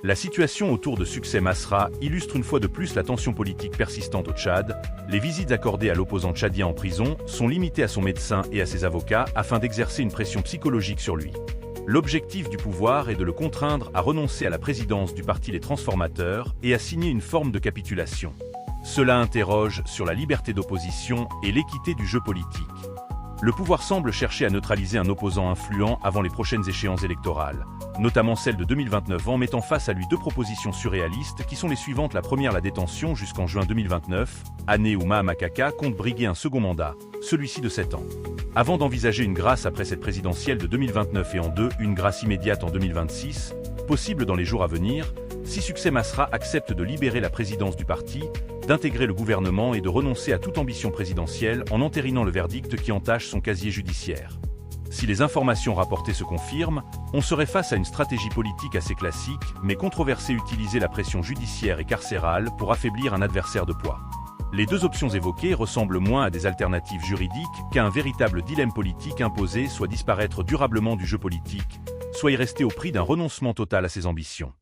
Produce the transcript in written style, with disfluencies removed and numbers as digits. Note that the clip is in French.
La situation autour de Succès Masra illustre une fois de plus la tension politique persistante au Tchad. Les visites accordées à l'opposant tchadien en prison sont limitées à son médecin et à ses avocats afin d'exercer une pression psychologique sur lui. L'objectif du pouvoir est de le contraindre à renoncer à la présidence du parti Les Transformateurs et à signer une forme de capitulation. Cela interroge sur la liberté d'opposition et l'équité du jeu politique. Le pouvoir semble chercher à neutraliser un opposant influent avant les prochaines échéances électorales, notamment celle de 2029 en mettant face à lui deux propositions surréalistes qui sont les suivantes. La première, la détention jusqu'en juin 2029, année où Mahama Kaka compte briguer un second mandat, celui-ci de 7 ans. Avant d'envisager une grâce après cette présidentielle de 2029 et en deux, une grâce immédiate en 2026, possible dans les jours à venir, si Succès Masra accepte de libérer la présidence du parti, d'intégrer le gouvernement et de renoncer à toute ambition présidentielle en entérinant le verdict qui entache son casier judiciaire. Si les informations rapportées se confirment, on serait face à une stratégie politique assez classique, mais controversée: utiliser la pression judiciaire et carcérale pour affaiblir un adversaire de poids. Les deux options évoquées ressemblent moins à des alternatives juridiques qu'à un véritable dilemme politique imposé: soit disparaître durablement du jeu politique, soit y rester au prix d'un renoncement total à ses ambitions.